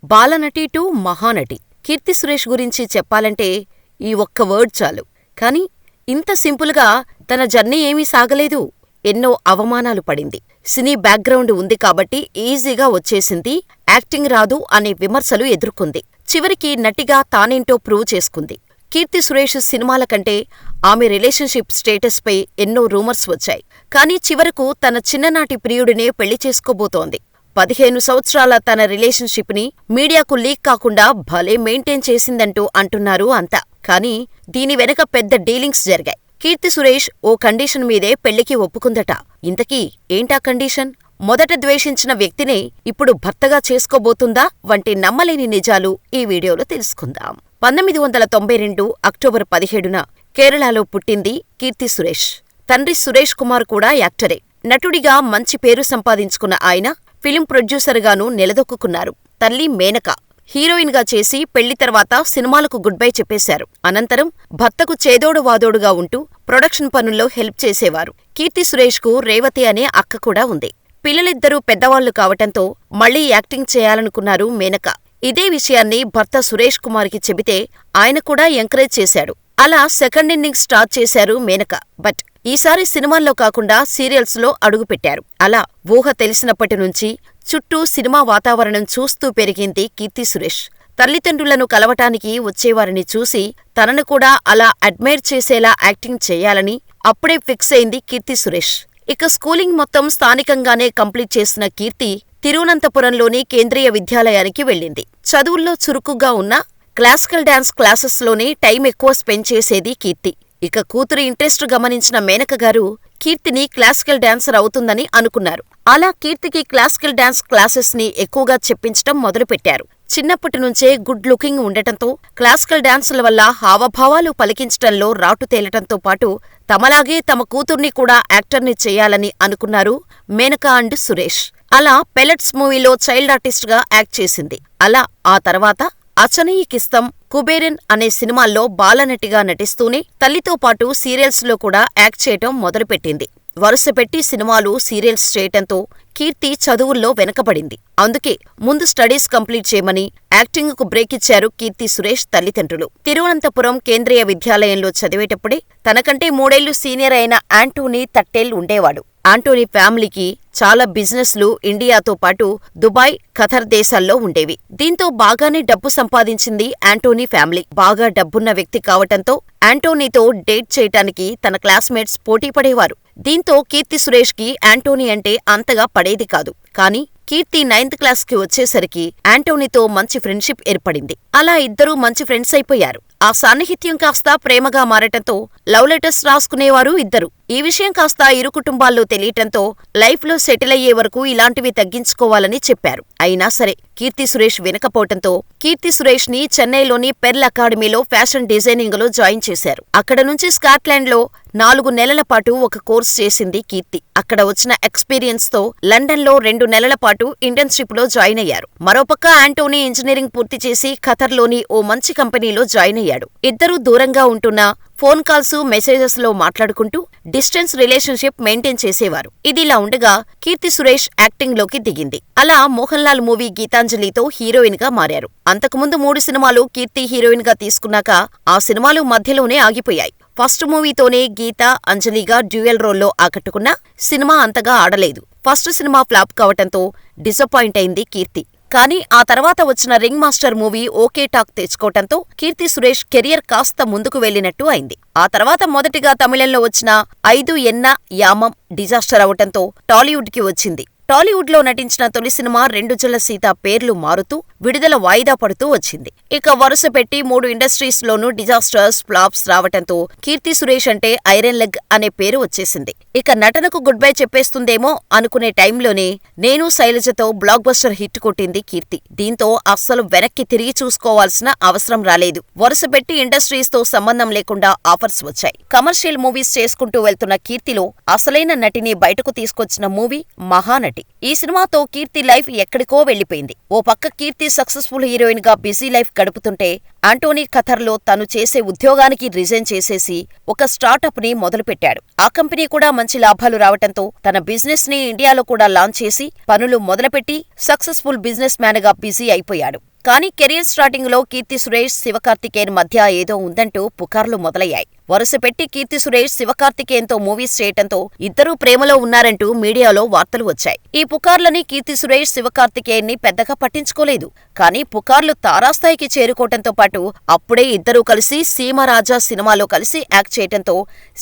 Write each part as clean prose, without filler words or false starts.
బాలనటి to Mahanati. Keerthy Suresh గురించి చెప్పాలంటే ఈ ఒక్క వర్డ్ చాలు. కాని ఇంత సింపుల్గా తన జర్నీ ఏమీ సాగలేదు. ఎన్నో అవమానాలు పడింది. సినీ బ్యాక్గ్రౌండ్ ఉంది కాబట్టి ఈజీగా వచ్చేసింది, యాక్టింగ్ రాదు అనే విమర్శలు ఎదుర్కొంది. చివరికి నటిగా తానేంటో ప్రూవ్ చేసుకుంది. కీర్తి సురేష్ సినిమాల కంటే ఆమె రిలేషన్షిప్ స్టేటస్పై ఎన్నో రూమర్స్ వచ్చాయి. కానీ చివరకు తన చిన్ననాటి ప్రియుడినే పెళ్లి చేసుకోబోతోంది. 15 సంవత్సరాల తన రిలేషన్షిప్ని మీడియాకు లీక్ కాకుండా భలే మెయింటైన్ చేసిందంటూ అంటున్నారు అంతా. కానీ దీని వెనక పెద్ద డీలింగ్స్ జరిగాయి. కీర్తి సురేష్ ఓ కండిషన్ మీదే పెళ్లికి ఒప్పుకుందట. ఇంతకీ ఏంటా కండిషన్? మొదట ద్వేషించిన వ్యక్తినే ఇప్పుడు భర్తగా చేసుకోబోతుందా వంటి నమ్మలేని నిజాలు ఈ వీడియోలో తెలుసుకుందాం. 1992 అక్టోబర్ 17న కేరళలో పుట్టింది కీర్తి సురేష్. తండ్రి సురేష్ కుమార్ కూడా యాక్టరే. నటుడిగా మంచి పేరు సంపాదించుకున్న ఆయన ఫిలిం ప్రొడ్యూసర్గానూ నిలదొక్కుకున్నారు. తల్లి మేనక హీరోయిన్ గా చేసి పెళ్లి తర్వాత సినిమాలకు గుడ్ బై చెప్పేశారు. అనంతరం భర్తకు చేదోడు వాదోడుగా ఉంటూ ప్రొడక్షన్ పనుల్లో హెల్ప్ చేసేవారు. కీర్తి సురేష్ కు రేవతి అనే అక్క కూడా ఉంది. పిల్లలిద్దరూ పెద్దవాళ్లు కావటంతో మళ్లీ యాక్టింగ్ చేయాలనుకున్నారు మేనక. ఇదే విషయాన్ని భర్త సురేష్ కుమార్కి చెబితే ఆయన కూడా ఎంకరేజ్ చేశాడు. అలా సెకండ్ ఇన్నింగ్స్ స్టార్ట్ చేశారు మేనక. బట్ ఈసారి సినిమాల్లో కాకుండా సీరియల్స్ లో అడుగుపెట్టారు. అలా ఊహ తెలిసినప్పటినుంచి చుట్టూ సినిమా వాతావరణం చూస్తూ పెరిగింది కీర్తి సురేష్. తల్లిదండ్రులను కలవటానికి వచ్చేవారిని చూసి తనను కూడా అలా అడ్మైర్ చేసేలా యాక్టింగ్ చేయాలని అప్పుడే ఫిక్స్ అయింది కీర్తి సురేష్. ఇక స్కూలింగ్ మొత్తం స్థానికంగానే కంప్లీట్ చేసిన కీర్తి తిరువనంతపురంలోని కేంద్రీయ విద్యాలయానికి వెళ్ళింది. చదువుల్లో చురుకుగా ఉన్న క్లాసికల్ డాన్స్ క్లాసెస్లోనే టైం ఎక్కువ స్పెండ్ చేసేది కీర్తి. ఇక కూతురి ఇంట్రెస్ట్ గమనించిన మేనకగారు కీర్తిని క్లాసికల్ డాన్సర్ అవుతుందని అనుకున్నారు. అలా కీర్తికి క్లాసికల్ డాన్స్ క్లాసెస్ ని ఎక్కువగా చెప్పించటం మొదలుపెట్టారు. చిన్నప్పటినుంచే గుడ్ లుకింగ్ ఉండటంతో క్లాసికల్ డాన్సుల వల్ల హావభావాలు పలికించటంలో రాటు తేలటంతో పాటు తమలాగే తమ కూతుర్ని కూడా యాక్టర్ని చెయ్యాలని అనుకున్నారు మేనక అండ్ సురేష్. అలా పెలెట్స్ మూవీలో చైల్డ్ ఆర్టిస్ట్ గా యాక్ట్ చేసింది. అలా ఆ తర్వాత అచనయికిస్తం, కుబేరన్ అనే సినిమాల్లో బాలనటిగా నటిస్తూనే తల్లితో పాటు సీరియల్స్ లో కూడా యాక్ట్ చేయటం మొదలుపెట్టింది. వరుసపెట్టి సినిమాలు, సీరియల్స్ చేయటంతో కీర్తి చదువుల్లో వెనకబడింది. అందుకే ముందు స్టడీస్ కంప్లీట్ చేయమని యాక్టింగ్ కు బ్రేక్ ఇచ్చారు కీర్తి సురేష్ తల్లిదండ్రులు. తిరువనంతపురం కేంద్రీయ విద్యాలయంలో చదివేటప్పుడే తనకంటే 3 ఏళ్లు సీనియర్ అయిన ఆంటోనీ తట్టేల్ ఉండేవాడు. ఆంటోనీ ఫ్యామిలీకి చాలా బిజినెస్లు ఇండియాతో పాటు దుబాయ్, ఖతర్ దేశాల్లో ఉండేవి. దీంతో బాగానే డబ్బు సంపాదించింది ఆంటోనీ ఫ్యామిలీ. బాగా డబ్బున్న వ్యక్తి కావటంతో ఆంటోనీతో డేట్ చేయటానికి తన క్లాస్మేట్స్ పోటీపడేవారు. దీంతో కీర్తి సురేష్ కి ఆంటోనీ అంటే అంతగా పడేది కాదు. కానీ కీర్తి 9th క్లాస్కి వచ్చేసరికి ఆంటోనీతో మంచి ఫ్రెండ్షిప్ ఏర్పడింది. అలా ఇద్దరూ మంచి ఫ్రెండ్స్ అయిపోయారు. ఆ సాన్నిహిత్యం కాస్త ప్రేమగా మారటంతో లవ్ లెటర్స్ రాసుకునేవారు ఇద్దరు. ఈ విషయం కాస్త ఇరు కుటుంబాల్లో తెలియటంతో లైఫ్ లో సెటిల్ అయ్యే వరకు ఇలాంటివి తగ్గించుకోవాలని చెప్పారు. అయినా సరే కీర్తి సురేష్ వినకపోవటంతో కీర్తి సురేష్ ని చెన్నైలోని పెర్ల్ అకాడమీలో ఫ్యాషన్ డిజైనింగ్ లో జాయిన్ చేశారు. అక్కడ నుంచి స్కాట్లాండ్ లో 4 నెలల పాటు ఒక కోర్స్ చేసింది కీర్తి. అక్కడ వచ్చిన ఎక్స్పీరియన్స్ తో లండన్ లో 2 నెలల పాటు ఇంటర్న్షిప్ లో జాయిన్ అయ్యారు. మరోపక్క ఆంటోనీ ఇంజనీరింగ్ పూర్తి చేసి ఖతర్లోని ఓ మంచి కంపెనీలో జాయిన్ అయ్యాడు. ఇద్దరూ దూరంగా ఉంటున్నా ఫోన్ కాల్స్, మెసేజెస్ లో మాట్లాడుకుంటూ డిస్టెన్స్ రిలేషన్షిప్ మెయింటైన్ చేసేవారు. ఇదిలా ఉండగా కీర్తి సురేష్ యాక్టింగ్ లోకి దిగింది. అలా మోహన్ లాల్ మూవీ గీతాంజలితో హీరోయిన్ గా మారారు. అంతకుముందు 3 సినిమాలు కీర్తి హీరోయిన్ గా తీసుకున్నాక ఆ సినిమాలు మధ్యలోనే ఆగిపోయాయి. ఫస్ట్ మూవీతోనే గీత, అంజలిగా డ్యూయల్ రోల్లో ఆకట్టుకున్నా సినిమా అంతగా ఆడలేదు. ఫస్ట్ సినిమా ఫ్లాప్ కావటంతో డిసప్పాయింట్ అయింది కీర్తి. కానీ ఆ తర్వాత వచ్చిన Ring Master movie okay talk తెచ్చుకోవటంతో కీర్తి సురేష్ కెరియర్ కాస్త ముందుకు వెళ్లినట్టు అయింది. ఆ తర్వాత మొదటిగా తమిళంలో వచ్చిన 5 ఎన్న యామం డిజాస్టర్ అవటంతో టాలీవుడ్ కి వచ్చింది. టాలీవుడ్ లో నటించిన తొలి సినిమా 2 జళ్ల సీత పేర్లు మారుతూ విడుదల వాయిదా పడుతూ వచ్చింది. ఇక వరుస పెట్టి 3 ఇండస్ట్రీస్ లోనూ డిజాస్టర్స్, ఫ్లాప్స్ రావటంతో కీర్తి సురేష్ అంటే ఐరన్ లెగ్ అనే పేరు వచ్చేసింది. ఇక నటనకు గుడ్ బై చెప్పేస్తుందేమో అనుకునే టైంలోనే నేను శైలజతో బ్లాక్ బస్టర్ హిట్ కొట్టింది కీర్తి. దీంతో అస్సలు వెనక్కి తిరిగి చూసుకోవాల్సిన అవసరం రాలేదు. వరుస పెట్టి ఇండస్ట్రీస్ తో సంబంధం లేకుండా ఆఫర్స్ వచ్చాయి. కమర్షియల్ మూవీస్ చేసుకుంటూ వెళ్తున్న కీర్తిలో అసలైన నటిని బయటకు తీసుకొచ్చిన మూవీ మహానటి. ఈ సినిమాతో కీర్తి లైఫ్ ఎక్కడికో వెళ్లిపోయింది. ఓ పక్క కీర్తి సక్సెస్ఫుల్ హీరోయిన్ గా బిజీ లైఫ్ గడుపుతుంటే ఆంటోనీ ఖతర్లో తను చేసే ఉద్యోగానికి రిజైన్ చేసేసి ఒక స్టార్టప్ ని మొదలుపెట్టాడు. ఆ కంపెనీ కూడా మంచి లాభాలు రావటంతో తన బిజినెస్ ని ఇండియాలో కూడా లాంచ్ చేసి పనులు మొదలుపెట్టి సక్సెస్ఫుల్ బిజినెస్ మ్యాన్ గా బిజీ అయిపోయాడు. కానీ కెరీర్ స్టార్టింగ్ లో కీర్తి సురేష్, శివకార్తికేయన్ మధ్య ఏదో ఉందంటూ పుకార్లు మొదలయ్యాయి. వరుసపెట్టి కీర్తి సురేష్ శివకార్తికేయన్ తో మూవీస్ చేయటంతో ఇద్దరూ ప్రేమలో ఉన్నారంటూ మీడియాలో వార్తలు వచ్చాయి. ఈ పుకార్లని కీర్తి సురేష్ శివకార్తికేయన్ ని పెద్దగా పట్టించుకోలేదు. కానీ పుకార్లు తారాస్థాయికి చేరుకోవటంతో పాటు అప్పుడే ఇద్దరూ కలిసి సీమరాజా సినిమాలో కలిసి యాక్ట్ చేయటంతో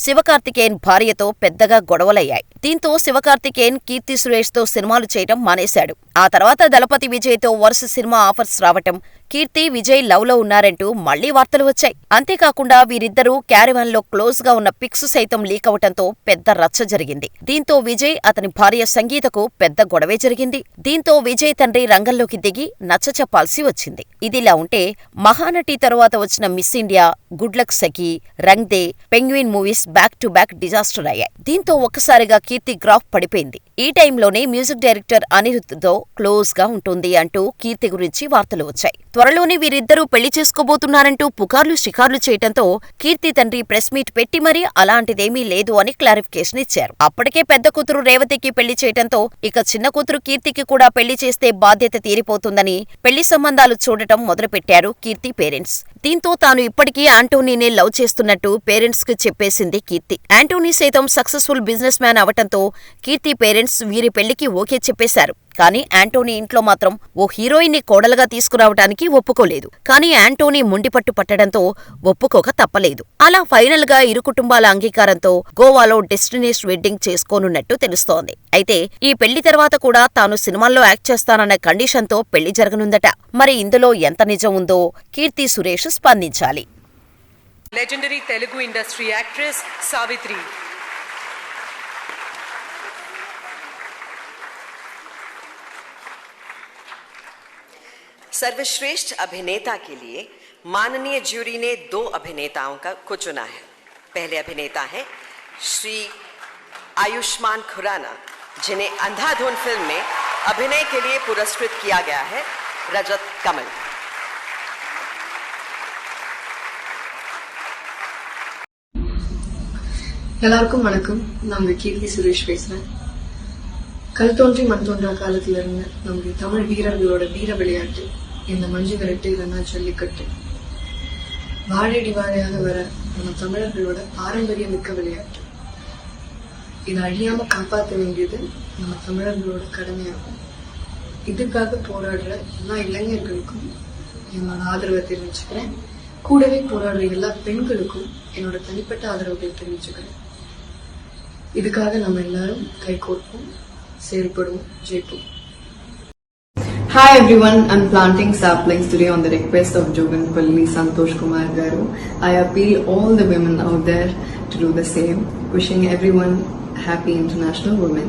శివకార్తికేయన్ భార్యతో పెద్దగా గొడవలయ్యాయి. దీంతో శివకార్తికేయన్ కీర్తి సురేష్ తో సినిమాలు చేయటం మానేశాడు. ఆ తర్వాత దళపతి విజయ్ తో వరుస సినిమా ఆఫర్స్ రావటం, కీర్తి విజయ్ లవ్ లో ఉన్నారంటూ మళ్లీ వార్తలు వచ్చాయి. అంతేకాకుండా వీరిద్దరూ క్యారవాన్ లో క్లోజ్ గా ఉన్న పిక్స్ సైతం లీక్ అవటంతో పెద్ద రచ్చ జరిగింది. దీంతో విజయ్, అతని భార్య సంగీతకు పెద్ద గొడవే జరిగింది. దీంతో విజయ్ తండ్రి రంగంలోకి దిగి నచ్చచెప్పాల్సి వచ్చింది. ఇదిలా ఉంటే మహానటి తరువాత వచ్చిన Miss India, good luck Sakhi, Rang De, Penguin movies back to back disaster అయ్యాయి. దీంతో ఒక్కసారిగా కీర్తి గ్రాఫ్ పడిపోయింది. ఈ టైంలోనే మ్యూజిక్ డైరెక్టర్ అనిరుద్ధ్ తో క్లోజ్ గా ఉంటుంది అంటూ కీర్తి గురించి వార్తలు వచ్చాయి. త్వరలోనే వీరిద్దరూ పెళ్లి చేసుకోబోతున్నారంటూ పుకార్లు షికార్లు చేయటంతో కీర్తి తండ్రి ప్రెస్ మీట్ పెట్టి మరీ అలాంటిదేమీ లేదు అని క్లారిఫికేషన్ ఇచ్చారు. అప్పటికే పెద్ద కూతురు రేవతికి పెళ్లి చేయటంతో ఇక చిన్న కూతురు కీర్తికి కూడా పెళ్లి చేస్తే బాధ్యత తీరిపోతుందని పెళ్లి సంబంధాలు చూడటం మొదలుపెట్టారు కీర్తి పేరెంట్స్. దీంతో తాను ఇప్పటికీ ఆంటోనీనే లవ్ చేస్తున్నట్టు పేరెంట్స్ కు చెప్పేసింది కీర్తి. ఆంటోనీ సైతం సక్సెస్ఫుల్ బిజినెస్ మ్యాన్ అవటంతో కీర్తి పేరెంట్స్ వీరి పెళ్లికి ఓకే చెప్పేశారు. కానీ ఆంటోనీ ఇంట్లో మాత్రం ఓ హీరోయిన్ ని కోడలుగా తీసుకురావటానికి ఒప్పుకోలేదు. కానీ ఆంటోనీ మొండిపట్టు పట్టడంతో ఒప్పుకోక తప్పలేదు. అలా ఫైనల్ గా ఇరు కుటుంబాల అంగీకారంతో గోవాలో డెస్టినేషన్ వెడ్డింగ్ చేసుకోనున్నట్టు తెలుస్తోంది. అయితే ఈ పెళ్లి తర్వాత కూడా తాను సినిమాల్లో యాక్ట్ చేస్తానన్న కండిషన్ తో పెళ్లి జరగనుందట. మరి ఇందులో ఎంత నిజం ఉందో కీర్తి సురేష్ స్పందించాలి. Legendary Telugu industry actress Savitri. सर्वश्रेष्ठ अभिनेता के लिए माननीय ज्यूरी ने 2 अभिनेताओं को चुना है. पहले अभिनेता हैं श्री आयुष्मान खुराना, जिन्हें अंधाधुन फिल्म में अभिनय के लिए पुरस्कृत किया गया है, रजत कमल. எல்லாருக்கும் வணக்கம். நான் கீர்த்தி சுரேஷ் பேசுறேன். கல் தோன்றி மண் தோன்றா காலத்துல இருந்து நம்முடைய தமிழ் வீரர்களோட வீர விளையாட்டு இந்த மஞ்சு விரட்டு இல்லைன்னா ஜல்லிக்கட்டு வாழடி வாழையாக வர நம்ம தமிழர்களோட பாரம்பரிய மிக்க விளையாட்டு. இதை அழியாம காப்பாற்ற வேண்டியது நம்ம தமிழர்களோட கடமையாகும். இதுக்காக போராடுற எல்லா இளைஞர்களுக்கும் என்னோட ஆதரவை தெரிவிச்சுக்கிறேன். கூடவே போராடுற எல்லா பெண்களுக்கும் என்னோட தனிப்பட்ட ஆதரவுகளை தெரிவிச்சுக்கிறேன். இதுக்காக நம்ம எல்லாரும் கைகோர்ப்போம், செயல்படுவோம், ஜெயிப்போம். Hi everyone, I'm planting saplings today on the request of Joganpalli Santosh Kumar Garu. I appeal all the women out there to do the same. Wishing everyone happy International Women's